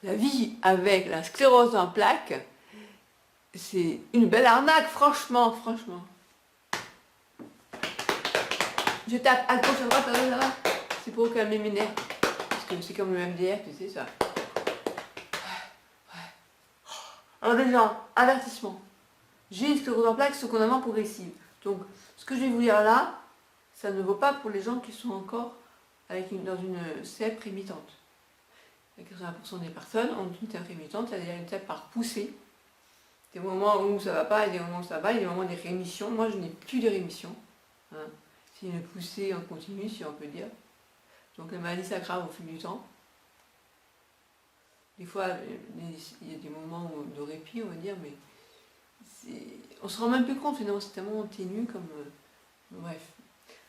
la vie avec la sclérose en plaques, c'est une belle arnaque, franchement, franchement. Je tape à gauche, à droite, à droite, c'est pour calmer mes nerfs. Parce que c'est comme le MDR, tu sais ça. Alors déjà, avertissement. J'ai une sclérose en plaques secondairement progressive. Donc, ce que je vais vous dire là, ça ne vaut pas pour les gens qui sont encore dans une CEP rémitante. 80% des personnes ont une CEP rémitante, c'est-à-dire une CEP par poussée. Des moments où ça ne va pas et des moments où ça va, et des moments des rémissions. Moi, je n'ai plus de rémission. Hein. C'est une poussée en continu, si on peut dire. Donc la maladie s'aggrave au fil du temps. Des fois, il y a des moments de répit, on va dire, mais on se rend même plus compte, finalement, c'est tellement ténu comme... bref.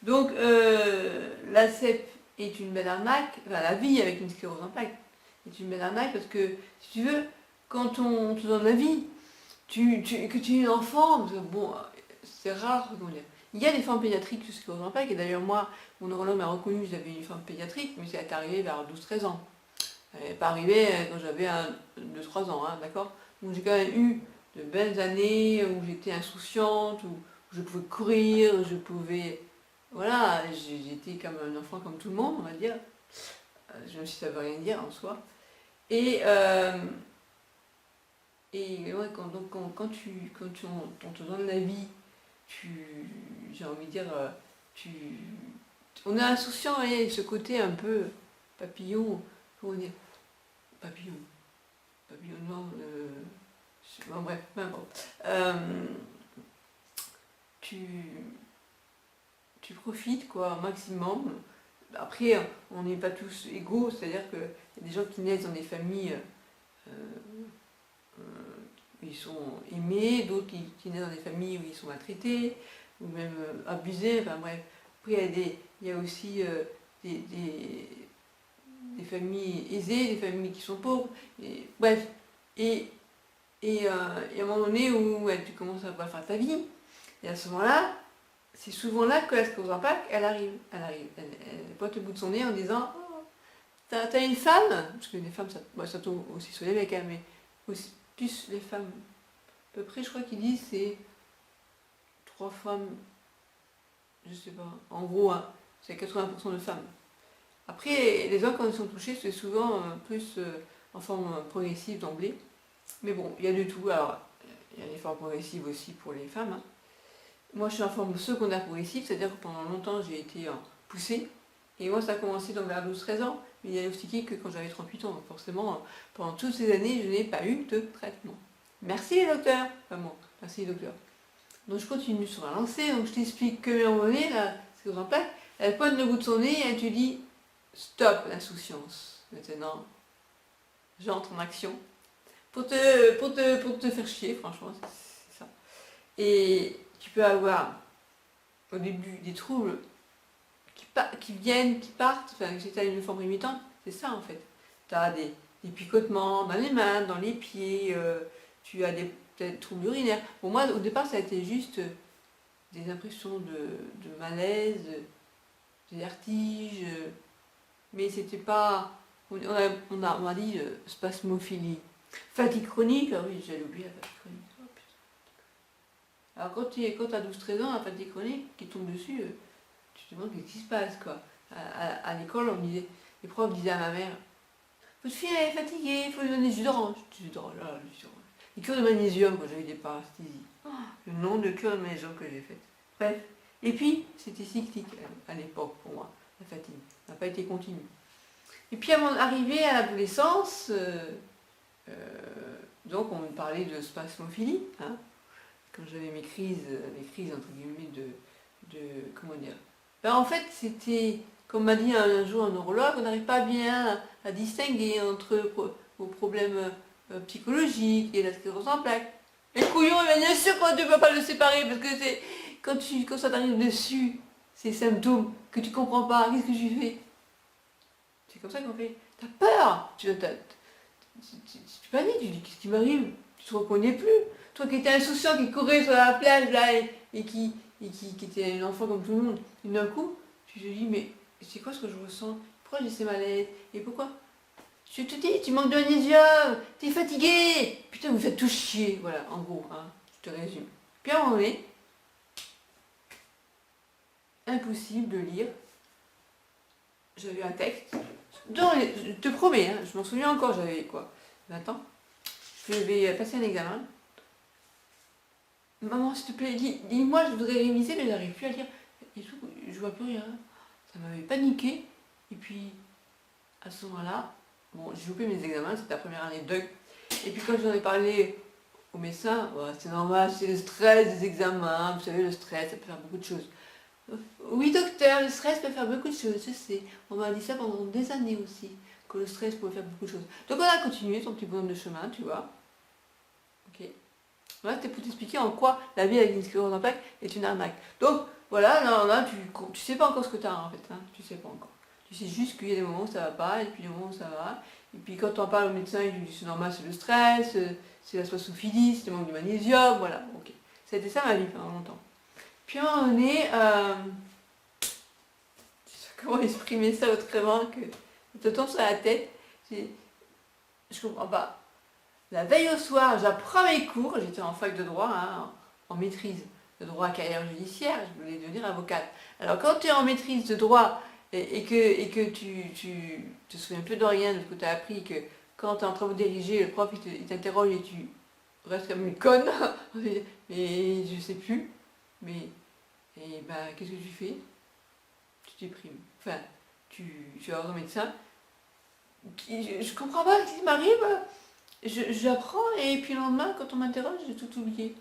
Donc, la CEP est une belle arnaque, enfin, la vie avec une sclérose en plaques est une belle arnaque, parce que, si tu veux, quand on te donne la vie, que tu es un enfant, bon, c'est rare, comment dire. Il y a des formes pédiatriques de sclérose en plaques, et d'ailleurs, moi, mon neurologue m'a reconnu que j'avais une forme pédiatrique, mais c'est arrivé vers 12-13 ans. Elle n'est pas arrivée quand j'avais 2-3 ans, hein, d'accord. Donc j'ai quand même eu de belles années où j'étais insouciante, où je pouvais courir, je pouvais... Voilà, j'étais comme un enfant comme tout le monde, on va dire. Même si ça ne veut rien dire en soi. Et ouais, quand on te donne la vie, j'ai envie de dire, on est insouciant, et ce côté un peu papillon, comment dire, papillon noir, bon, bref, peu importe. Tu profites quoi, au maximum. Après, on n'est pas tous égaux, c'est-à-dire qu'il y a des gens qui naissent dans des familles où ils sont aimés, d'autres qui naissent dans des familles où ils sont maltraités, ou même abusés, enfin bref. Après, il y a aussi des familles aisées, des familles qui sont pauvres, et, bref. Et à un moment donné où tu commences à faire ta vie, et à ce moment-là, c'est souvent là que la sclérose en plaques, elle arrive. Elle pointe le bout de son nez en disant oh, t'as une femme, parce que les femmes, ça tombe aussi sur les mecs, hein, mais aussi, plus les femmes, à peu près, je crois qu'ils disent, c'est 3 femmes, je sais pas, en gros, hein, c'est 80% de femmes. Après, les hommes, quand ils sont touchés, c'est souvent plus en forme progressive d'emblée. Mais bon, il y a de tout. Alors, il y a des formes progressives aussi pour les femmes. Hein. Moi, je suis en forme secondaire progressive, c'est-à-dire que pendant longtemps, j'ai été poussée. Et moi, ça a commencé donc vers 12-13 ans, mais diagnostiqué que quand j'avais 38 ans. Donc forcément, pendant toutes ces années, je n'ai pas eu de traitement. Merci les docteurs. Enfin bon, merci les docteurs. Donc je continue sur la lancée, donc je t'explique que à un moment donné, là, c'est en plaque, elle pointe le bout de son nez et elle te dit stop l'insouciance. Maintenant, j'entre en action. Pour te faire chier, franchement, c'est ça. Et tu peux avoir au début des troubles qui viennent, qui partent, enfin, si tu as une forme imitante, c'est ça en fait. Tu as des picotements dans les mains, dans les pieds, tu as des troubles urinaires. Pour moi, au départ, ça a été juste des impressions de malaise, des vertiges, mais c'était pas. On m'a dit spasmophilie. Fatigue chronique, ah oui, j'avais oublié la fatigue chronique. Oh, putain. Alors quand tu as 12-13 ans, la fatigue chronique qui tombe dessus, tu te demandes qu'est-ce qui se passe quoi. À l'école, les profs disaient à ma mère, votre fille elle est fatiguée, il faut lui donner du jus d'orange. Du jus d'orange, là, du jus d'orange. Les cures de magnésium quand j'avais des parasthésies. Oh, le nom de cure de magnésium que j'ai fait. Bref. Et puis, c'était cyclique à l'époque pour moi, la fatigue. Ça n'a pas été continu. Et puis à mon arrivée à l'adolescence, donc on me parlait de spasmophilie, hein, quand j'avais mes crises entre guillemets comment dire. Ben, en fait, c'était, comme m'a dit un jour un neurologue, on n'arrive pas bien à distinguer entre vos problèmes psychologiques et la sclérose en plaques. Les couillons, bien sûr quand tu ne peux pas le séparer, parce que c'est quand ça t'arrive dessus, ces symptômes que tu comprends pas, qu'est-ce que tu fais? C'est comme ça qu'on fait. T'as peur, tu paniques, tu dis qu'est-ce qui m'arrive? Tu te reconnais plus. Toi qui étais insouciant, qui courait sur la plage là et qui était un enfant comme tout le monde, et d'un coup, tu te dis mais c'est quoi ce que je ressens? Pourquoi j'ai ces malaises? Et pourquoi? Je te dis, tu manques de magnésium, t'es fatigué. Putain, vous faites tout chier. Voilà, en gros, hein, je te résume. Puis à un moment donné, impossible de lire. J'avais un texte. Je te promets, hein, je m'en souviens encore, j'avais quoi 20 ans. Je vais passer un examen. Maman, s'il te plaît, dis-moi, je voudrais réviser, mais j'arrive plus à lire. Et tout, je vois plus rien. Ça m'avait paniqué. Et puis, à ce moment-là, bon, j'ai loupé mes examens, c'était la première année de DUG. Et puis quand j'en ai parlé au médecin, ouais, c'est normal, c'est le stress des examens, vous savez, le stress, ça peut faire beaucoup de choses. Oui docteur, le stress peut faire beaucoup de choses, je sais. On m'a dit ça pendant des années aussi, que le stress pouvait faire beaucoup de choses. Donc on a continué ton petit bonhomme de chemin, tu vois. Ok. Voilà, c'était pour t'expliquer en quoi la vie avec une sclérose en plaques est une arnaque. Donc voilà, là, tu sais pas encore ce que tu as en fait, hein, tu sais pas encore. Tu sais juste qu'il y a des moments où ça va pas, et puis des moments où ça va. Et puis quand tu en parles au médecin, il dit c'est normal, c'est le stress, c'est la spasophilie, c'est le manque de magnésium, voilà, ok. Ça a été ça ma vie pendant longtemps. Puis à un moment donné, je sais pas comment exprimer ça autrement que ça te tombe sur la tête. Je comprends pas. La veille au soir, j'apprends mes cours, j'étais en fac de droit, hein, en maîtrise de droit à carrière judiciaire, je voulais devenir avocate. Alors quand tu es en maîtrise de droit et que tu te souviens plus de rien de ce que tu as appris, que quand tu es en train de diriger, le prof il t'interroge et tu restes comme une conne, mais je sais plus, mais et ben qu'est-ce que tu fais? Tu déprimes. Enfin, tu vas voir ton médecin, je comprends pas ce qui m'arrive. J'apprends et puis le lendemain, quand on m'interroge, j'ai tout oublié.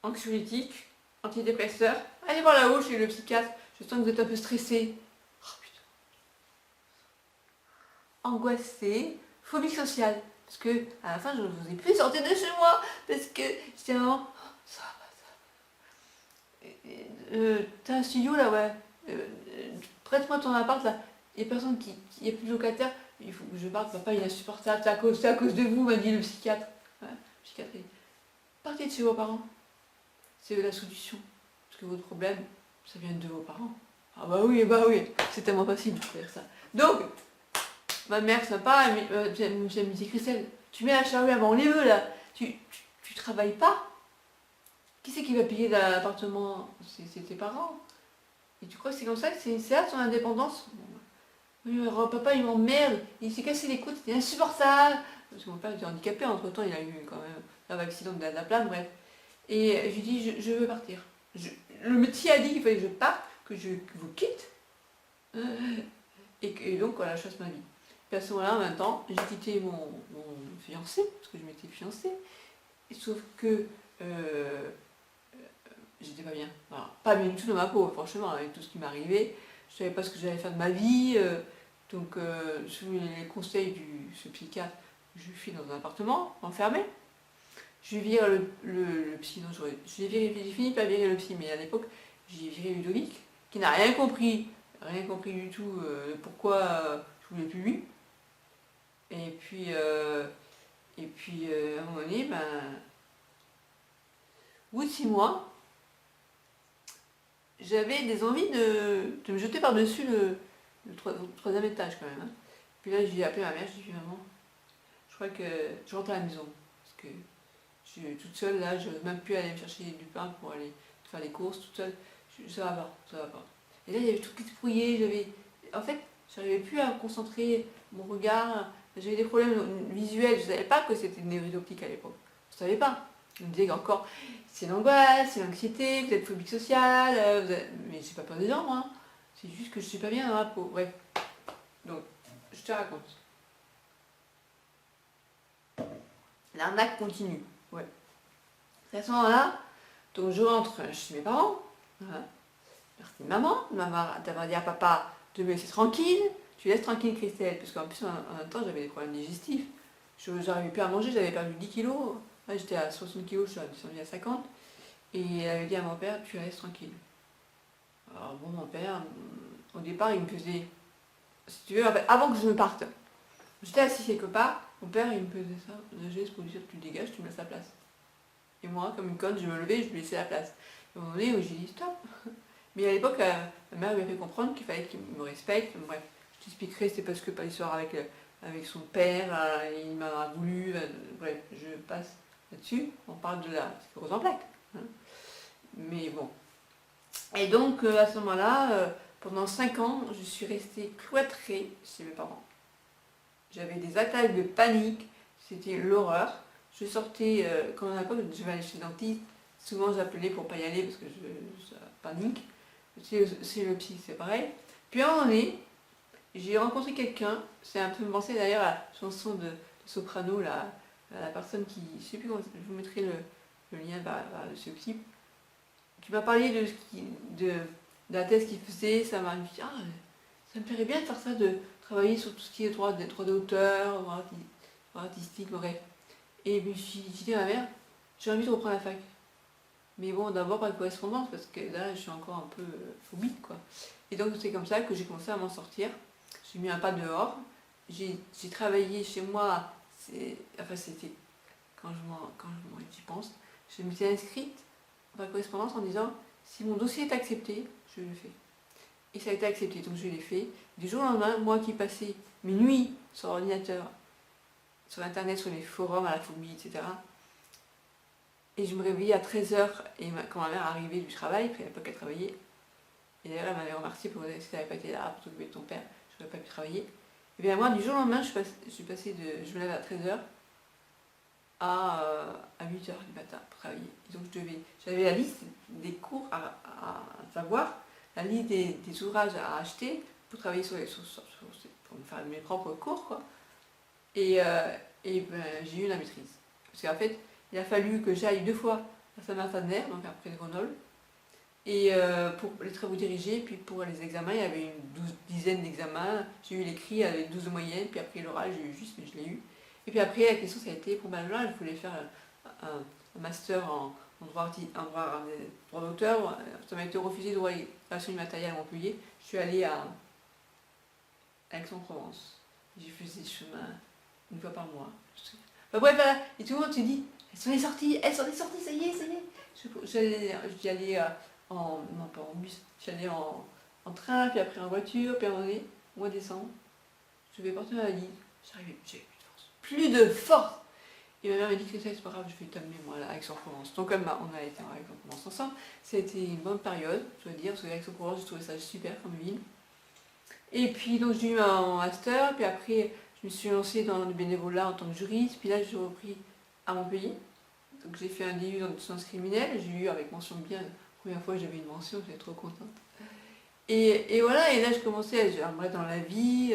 Anxiolytique, antidépresseur. Allez voir là-haut chez le psychiatre. Je sens que vous êtes un peu stressé. Oh putain. Angoissé, phobie sociale. Parce que à la fin, je ne vous ai plus sortir de chez moi. Parce que j'étais vraiment. Oh, ça va, ça va. T'as un studio là, ouais. Prête-moi ton appart là. Il n'y a personne qui. Il n'y a plus de locataire. Il faut que je parte, papa il est insupportable, c'est à cause de vous, m'a dit le psychiatre. Ouais, psychiatrie. Partez de chez vos parents. C'est la solution. Parce que votre problème, ça vient de vos parents. Ah bah oui, c'est tellement facile de faire ça. Donc, ma mère sympa, elle me dit Christelle, tu mets la charrue avant les vœux là, tu travailles pas. Qui c'est qui va payer l'appartement? C'est tes parents. Et tu crois que c'est comme ça que c'est ça son indépendance? Oui, papa il m'emmerde, il s'est cassé les côtes, c'était insupportable. Parce que mon père était handicapé, entre temps il a eu quand même un accident de la plane, bref. Et je lui dis, je veux partir. Le médecin a dit qu'il fallait que je parte, que je vous quitte. Et donc voilà, je fasse ma vie. Puis à ce moment-là, en même temps, j'ai quitté mon fiancé, parce que je m'étais fiancée. Sauf que j'étais pas bien. Voilà. Pas bien du tout dans ma peau, franchement, avec tout ce qui m'arrivait. Je savais pas ce que j'allais faire de ma vie. Donc, sous les conseils de ce psychiatre, je suis dans un appartement, enfermé. Je vire le psy, non, j'ai fini par virer le psy, mais à l'époque, j'ai viré Ludovic, qui n'a rien compris du tout pourquoi je voulais plus lui. Et puis, à un moment donné, ben, au bout de 6 mois, j'avais des envies de me jeter par-dessus le troisième étage quand même. Hein. Puis là, j'ai appelé ma mère, j'ai dit maman, je crois que je rentre à la maison. Parce que je suis toute seule là, je n'ose même plus aller me chercher du pain pour aller faire les courses toute seule. Ça va pas, ça va pas. Et là, il y avait tout qui se brouillait, en fait, je n'arrivais plus à me concentrer mon regard. J'avais des problèmes visuels, je ne savais pas que c'était une névrite optique à l'époque. Je ne savais pas. Je me disais encore, c'est l'angoisse, c'est l'anxiété, vous êtes phobique sociale, mais j'ai pas peur des gens, moi. C'est juste que je suis pas bien dans ma peau. Bref. Donc, je te raconte. L'arnaque continue. Ouais. À ce moment-là, donc je rentre chez mes parents. Voilà. Merci maman d'avoir dit à papa de me laisser tranquille. Tu laisses tranquille Christelle, parce qu'en plus en même temps j'avais des problèmes digestifs. Je n'arrivais plus à manger, j'avais perdu 10 kilos. Là j'étais à 60 kilos, je suis descendue à 50. Et elle avait dit à mon père, tu restes tranquille. Alors bon, mon père, au départ il me faisait, si tu veux, en fait, avant que je me parte, j'étais assise quelque part, mon père il me faisait ça, le geste pour lui dire tu dégages, tu me laisses la place. Et moi, comme une conne, je me levais et je lui laissais la place. À un moment donné où j'ai dit stop. Mais à l'époque, ma mère lui a fait comprendre qu'il fallait qu'il me respecte. Bref, t'expliquerai, c'est parce que par l'histoire avec son père, il m'a voulu, bref, je passe là-dessus, on parle de la sclérose en plaques. Hein. Mais bon. Et donc, à ce moment-là, pendant 5 ans, je suis restée cloîtrée chez mes parents. J'avais des attaques de panique, c'était l'horreur. Je sortais, quand à l'époque, je vais aller chez le dentiste, souvent j'appelais pour pas y aller parce que je panique. C'est le psy, c'est pareil. Puis à un moment donné, j'ai rencontré quelqu'un, c'est un peu me penser d'ailleurs à la chanson de Soprano, la personne qui, je sais plus comment, je vous mettrai le lien vers ce clip, qui m'a parlé de la thèse qu'il faisait, ça m'a dit, ah, ça me plairait bien de faire ça, de travailler sur tout ce qui est droit d'auteur, droit artistique, bref. Et je me suis dit à ma mère, j'ai envie de reprendre la fac. Mais bon, d'abord par correspondance, parce que là, je suis encore un peu phobique, quoi. Et donc, c'est comme ça que j'ai commencé à m'en sortir. J'ai mis un pas dehors. J'ai travaillé chez moi, enfin, c'était quand j'y pense. Je me suis inscrite par correspondance en disant, si mon dossier est accepté, je le fais. Et ça a été accepté, donc je l'ai fait. Du jour au lendemain, moi qui passais mes nuits sur l'ordinateur, sur internet, sur les forums, à la phobie, etc. Et je me réveillais à 13h, et quand ma mère arrivait du travail, puis à l'époque elle travaillait, et d'ailleurs elle m'avait remercié pour me dire que si tu n'avais pas été là pour t'occuper de ton père, je n'aurais pas pu travailler. Et bien moi, du jour au lendemain, je me lève à 13h à 8h du matin pour travailler. Et donc j'avais la liste des cours à savoir, la liste des ouvrages à acheter pour travailler pour me faire mes propres cours, quoi. Et ben, j'ai eu la maîtrise. Parce qu'en fait, il a fallu que j'aille 2 fois à Saint-Martin-de-Mer, donc après Grenoble, et pour les travaux dirigés, puis pour les examens, il y avait une dizaine d'examens. J'ai eu l'écrit avec 12 de moyenne, puis après l'oral, j'ai eu juste, mais je l'ai eu. Et puis après, la question, ça a été, pour ma loi, je voulais faire un master en droit d'auteur. Ça m'a été refusé de droit et relation immatérielle à Montpellier. Je suis allée à Aix-en-Provence. J'ai fait des chemins 1 fois par mois. Enfin, bref, voilà. Et tout le monde se dit, elles sont sorties, ça y est, ça y est. J'y allais non pas en bus, j'allais en train, puis après en voiture, puis à un moment donné, au mois de décembre, je vais porter ma valise, j'avais plus de force. Et ma mère m'a dit que c'est pas grave, je vais t'amener moi là, à Aix-en-Provence. Donc comme on a été à Aix-en-Provence ensemble, c'était une bonne période, je dois dire, parce que Aix-en-Provence, j'ai trouvé ça super comme ville. Et puis donc j'ai eu un master, puis après je me suis lancée dans le bénévolat en tant que juriste, puis là j'ai repris à Montpellier. Donc j'ai fait un DU en sciences criminelles, j'ai eu avec mention bien, la première fois j'avais une mention, j'étais trop contente. Et voilà, et là je commençais à j'aimerais dans la vie,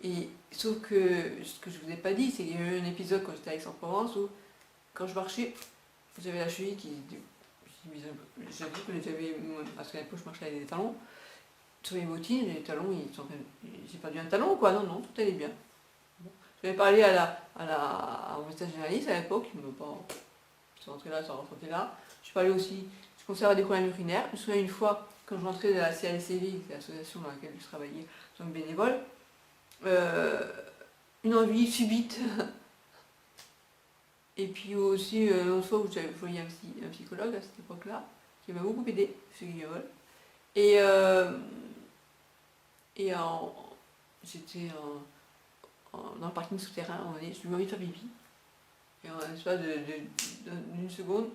et sauf que ce que je vous ai pas dit, c'est qu'il y a eu un épisode quand j'étais à Aix-en-Provence où quand je marchais, j'avais la cheville qui... J'avoue que j'avais... Parce qu'à l'époque je marchais avec des talons, sur les bottines, les talons, j'ai perdu un talon quoi, non, tout allait bien. Bon. J'avais parlé à mon stage généraliste à l'époque, il me pas... Je rentré là, ça rentrait là. Je parlais aussi, je commençais à avoir des problèmes urinaires. Je me souviens une fois, quand je rentrais de la CLCV, c'est l'association dans laquelle je travaillais en tant que bénévole, une envie subite. Et puis aussi, une autre fois où j'avais voyé un psychologue à cette époque-là, qui m'a beaucoup aidé, M. Guillemol. Et j'étais dans le parking souterrain, je lui ai envie de faire pipi. Et en l'espace d'une seconde,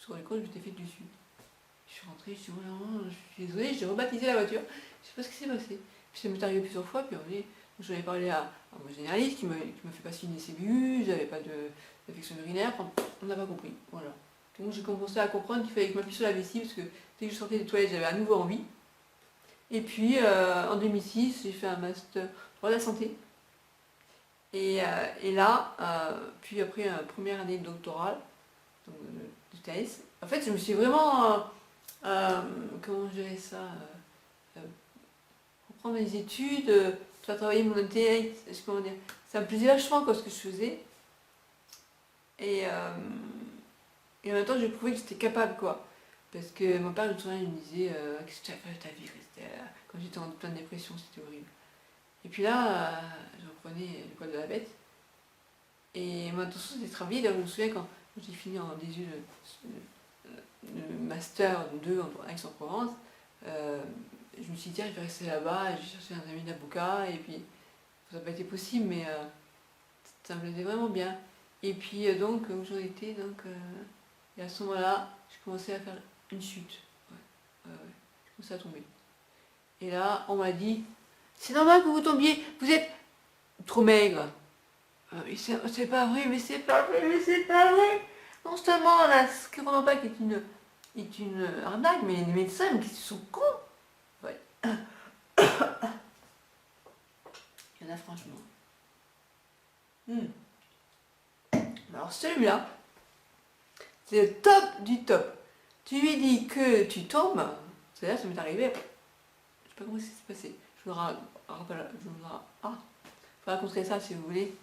je me suis rendu compte que je m'étais fait dessus. Je suis rentrée, je suis dit, oh non, je suis désolée, j'ai rebaptisé la voiture. Je sais pas ce qui s'est passé. Puis ça m'est arrivé plusieurs fois, puis j'en ai parlé à mon généraliste qui m'a fait passer une CBU, j'avais pas d'infection urinaire, on n'a pas compris. Voilà. Donc j'ai commencé à comprendre qu'il fallait que je m'appuie sur la vessie, parce que dès que je sortais des toilettes, j'avais à nouveau envie. Et puis en 2006, j'ai fait un master droit de la santé. Et là, puis après une première année doctorale, donc, de thèse, en fait je me suis vraiment, comment je dirais ça, reprendre mes études, faire travailler mon intellect, comment dire, ça me plaisait vachement quoi, ce que je faisais. Et en même temps, j'ai prouvé que j'étais capable, quoi. Parce que mon père, je me souviens, il me disait qu'est-ce que tu as fait de ta vie, quand j'étais en pleine dépression, c'était horrible. Et puis là, je reprenais le poil de la bête. Et mon intention, c'était de travailler. D'ailleurs, je me souviens quand j'ai fini en DSU le master 2 à Aix-en-Provence, je me suis dit, tiens, je vais rester là-bas, j'ai cherché un ami d'avocat, et puis ça n'a pas été possible, mais ça me plaisait vraiment bien. Et puis donc, où j'en étais, donc, et à ce moment-là, j'ai commencé à faire une chute. Ouais, j'ai commencé à tomber. Et là, on m'a dit, c'est normal que vous tombiez, vous êtes trop maigre. Mais c'est pas vrai, mais c'est pas vrai, mais c'est pas vrai. Non seulement la scléropathie est une arnaque, mais les médecins, mais qui sont cons. Ouais. Il y en a franchement. Alors celui-là, c'est le top du top. Tu lui dis que tu tombes, c'est-à-dire ça m'est arrivé, je sais pas comment ça s'est passé. Je vous raconterai ça si vous voulez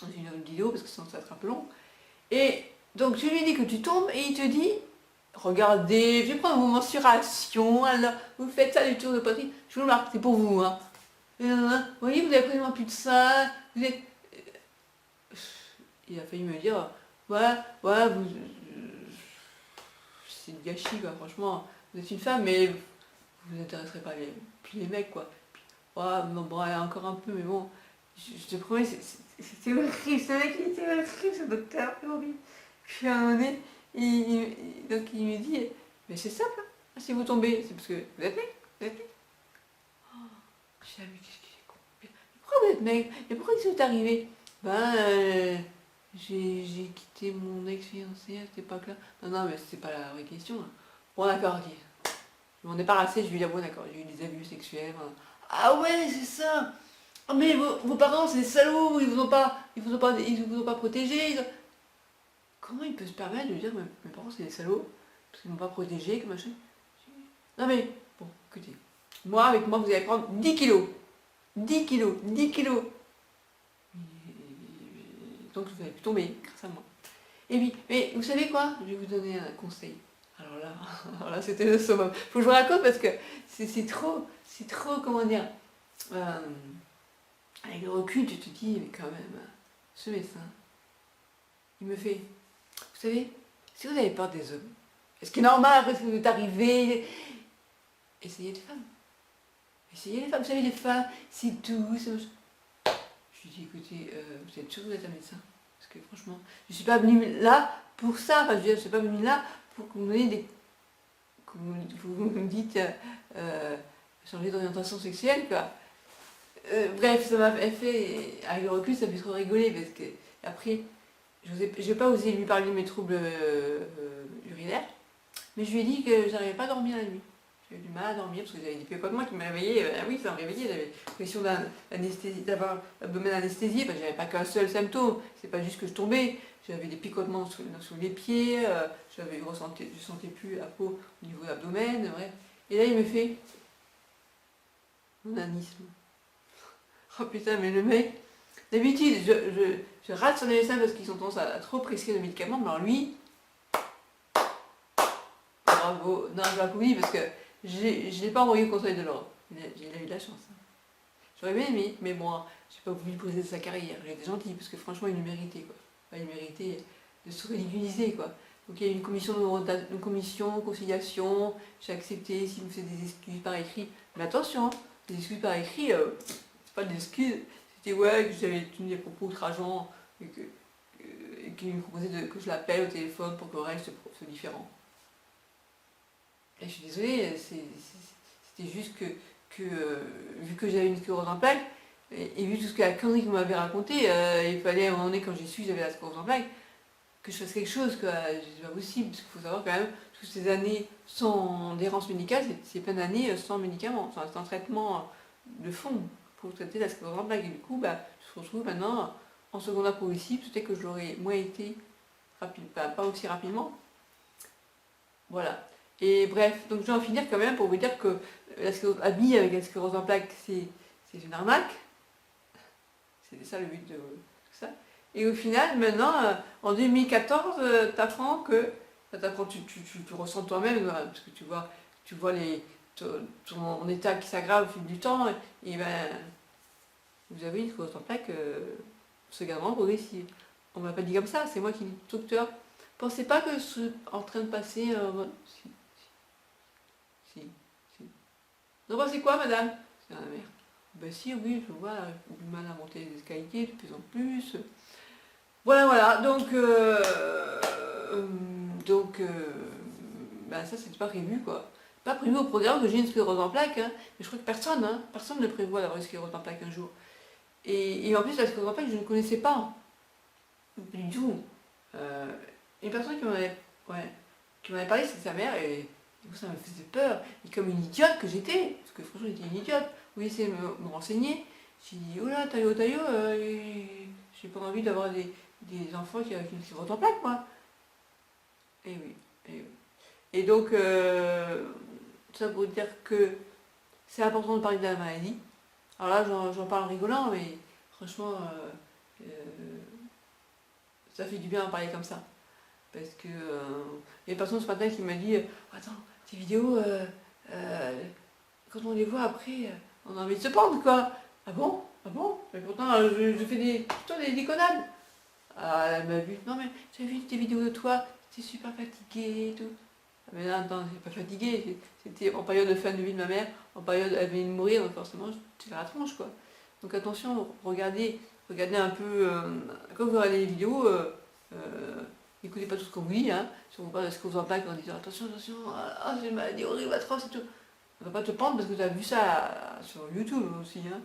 dans une autre vidéo parce que sinon ça va être un peu long. Et donc tu lui dis que tu tombes et il te dit regardez, je vais prendre vos mensurations, alors vous faites ça du tour de poitrine, je vous le marque, c'est pour vous. Hein. Vous voyez, vous avez pratiquement plus de ça, vous êtes. Il a failli me dire ouais, vous. C'est du gâchis quoi, franchement. Vous êtes une femme, mais vous vous intéresserez pas puis les mecs quoi. Puis, ouais, bon, encore un peu, mais bon, je te promets, c'est horrible, ce mec, c'est horrible, ce docteur, c'est horrible. Puis à un moment donné, donc il me dit, mais c'est simple, hein, si vous tombez, c'est parce que vous êtes mec, vous êtes mec. Oh, j'ai dit, mais qu'est-ce qu'il est con. Mais pourquoi vous êtes mec? Et pourquoi ils sont arrivés? J'ai quitté mon ex-fiancé à cette époque-là. Non, mais c'est pas la vraie question. Là. Bon, d'accord, ok. Je m'en débarrassais, je lui ai dit, ah bon, d'accord, j'ai eu des abus sexuels. Voilà. Ah ouais, c'est ça. Ah, mais vos parents, c'est des salauds, ils vous ont pas protégé. Comment il peut se permettre de dire, mes parents, c'est des salauds, parce qu'ils m'ont pas protégé, que machin. Non mais, bon, écoutez, moi, avec moi, vous allez prendre 10 kilos. 10 kilos, 10 kilos. Donc vous avez pu tomber grâce à moi. Et puis, mais vous savez quoi? Je vais vous donner un conseil. Alors là c'était le summum. Faut que je vous raconte parce que c'est trop, comment dire, avec le recul, tu te dis, mais quand même, ce médecin, il me fait, vous savez, si vous avez peur des hommes, ce qui est normal après ce que vous êtes arrivé, essayez les femmes. Essayez les femmes, vous savez, les femmes, c'est tout. Je lui dis, écoutez, vous êtes sûr que vous êtes un médecin? Parce que franchement, je ne suis pas venue là pour ça, enfin je veux dire, je ne suis pas venue là pour que vous me donniez des. Que vous me dites changer d'orientation sexuelle, quoi. Bref, ça m'a fait, avec le recul, ça me fait trop rigoler parce que après, je n'ai pas osé lui parler de mes troubles urinaires, mais je lui ai dit que j'arrivais pas à dormir la nuit. J'avais du mal à dormir parce que j'avais des picotements qui me réveillaient. Ah oui, ça me réveillait, j'avais l'impression d'avoir l'abdomen anesthésié, parce que j'avais pas qu'un seul symptôme, c'est pas juste que je tombais, j'avais des picotements sous les pieds, je sentais plus la peau au niveau de l'abdomen, bref. Et là il me fait onanisme. Oh putain, mais le mec, d'habitude je rate sur les médecins parce qu'ils ont tendance à trop prescrire de médicaments, mais alors lui, bravo, non je l'applaudis parce que je ne l'ai pas envoyé au Conseil de l'Europe. Il a eu de la chance. Hein. J'aurais bien aimé, mais bon, je n'ai pas voulu briser sa carrière. J'ai été gentil, parce que franchement, il le méritait, quoi. Enfin, il méritait de se ridiculiser, quoi. Donc il y a eu une commission, conciliation, j'ai accepté s'il me faisait des excuses par écrit. Mais attention, des excuses par écrit, c'est pas des excuses, c'était ouais, que j'avais tenu des propos outrageants, et qu'il me proposait que je l'appelle au téléphone pour que le reste soit différent. Et je suis désolée, c'était juste que vu que j'avais une sclérose en plaques, et vu tout ce que la connerie qu'on m'avait raconté, il fallait à un moment donné, quand j'ai su que j'avais la sclérose en plaques, que je fasse quelque chose, quoi. C'est pas possible, parce qu'il faut savoir quand même, toutes ces années sans errance médicale, c'est plein d'années sans médicaments, sans traitement de fond pour traiter la sclérose en plaques. Et du coup, je me retrouve maintenant en secondaire progressive, peut-être que je l'aurais moins été, pas aussi rapidement. Voilà. Et bref, donc je vais en finir quand même pour vous dire que la sclérose avec la sclérose en plaques, c'est une arnaque. C'était ça le but de tout ça. Et au final, maintenant, en 2014, t'apprends que. Tu ressens toi-même, parce que tu vois ton état qui s'aggrave au fil du temps, et ben vous avez une sclérose en plaques secondairement progressive. On ne m'a pas dit comme ça, c'est moi qui dis, docteur. Pensez pas que je suis en train de passer. Si. Vous en pensez quoi, madame? C'est la mère. Ben si, oui, je vois, j'ai du mal à monter les escaliers de plus en plus. Voilà, voilà, ben ça c'était pas prévu quoi. Pas prévu au programme que j'ai une sclérose en plaques, hein. Mais je crois que personne ne prévoit d'avoir une sclérose en plaques un jour. Et en plus la sclérose en plaques je ne connaissais pas du tout. Une personne ouais, qui m'en avait parlé, c'est sa mère, et du coup ça me faisait peur. Et comme une idiote que j'étais, parce que franchement j'étais une idiote, oui c'est me renseigner, j'ai dit oh là taillot taillot, j'ai pas envie d'avoir des enfants qui se votent en plaque moi. Et oui, et oui. Et donc ça pour dire que c'est important de parler de la maladie. Alors là j'en parle en rigolant, mais franchement ça fait du bien de parler comme ça. Parce que il y a une personne ce matin qui m'a dit attends, tes vidéos, quand on les voit après, on a envie de se pendre quoi. Ah bon? Ah bon? Mais pourtant je fais plutôt des déconnades. Ah, elle m'a vu, non mais j'ai vu tes vidéos de toi, t'es super fatiguée et tout. Ah, mais là, attends, j'étais pas fatiguée, c'était en période de fin de vie de ma mère, en période elle venait de mourir, donc forcément j'étais la tronche quoi. Donc attention, regardez un peu, quand vous regardez les vidéos, écoutez pas tout ce qu'on vous dit, hein, si on parle de ce qu'on vous en plaque en disant attention, attention, ah, j'ai une maladie horrible, atroce et tout. On va pas te prendre parce que tu as vu ça sur YouTube aussi, hein.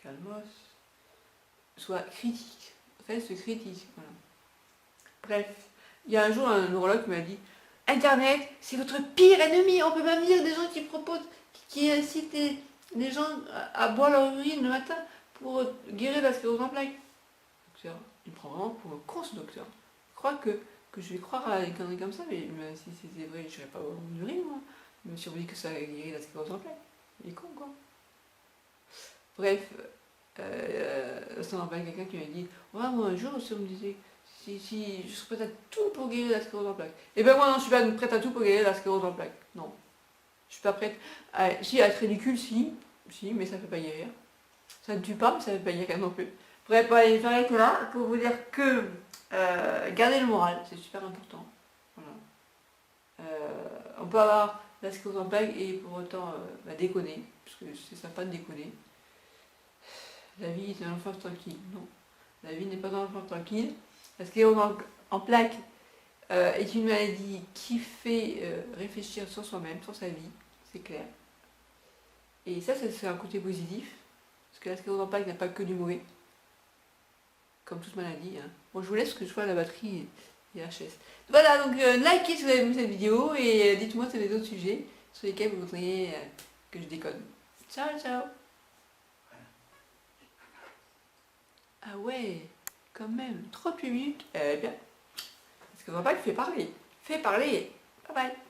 Calmos. Sois critique, reste critique, voilà. Bref, il y a un jour un neurologue qui m'a dit Internet, c'est votre pire ennemi, on peut même dire des gens qui proposent, qui incitent les gens à boire leur urine le matin pour guérir la sclérose en plaques. Docteur, il me prend vraiment pour un con ce docteur. Je crois que je vais croire à des conneries comme ça, mais si c'était vrai, je n'irais pas boire mon urine, moi. Mais si on me dit que ça guérit la sclérose en plaques, il est con quoi. Bref, ça m'a rappelle quelqu'un qui m'a dit ouais, moi un jour aussi on me disait si je serais prête à tout pour guérir la sclérose en plaques. Et ben moi non, je suis pas prête à tout pour guérir la sclérose en plaques. Non. Je suis pas prête si, à être ridicule, si, mais ça ne fait pas guérir. Ça ne tue pas, mais ça ne fait pas guérir non plus. Bref, allez, j'arrête là pour vous dire que garder le moral, c'est super important. Voilà. On peut avoir la sclérose en plaques et pour autant déconner, parce que c'est sympa de déconner. La vie est un enfant tranquille. Non, la vie n'est pas un enfant tranquille. La sclérose en plaques est une maladie qui fait réfléchir sur soi-même, sur sa vie, c'est clair. Et ça c'est un côté positif, parce que la sclérose en plaques n'a pas que du mauvais, comme toute maladie. Hein. Bon, je vous laisse que je vois la batterie et la chaise. Voilà, donc likez si vous avez aimé cette vidéo et dites-moi si vous avez d'autres sujets sur lesquels vous voudriez que je déconne. Ciao, ciao. Ah ouais, quand même, 38 minutes. Eh bien, parce que on va pas le faire parler. Fais parler. Bye bye.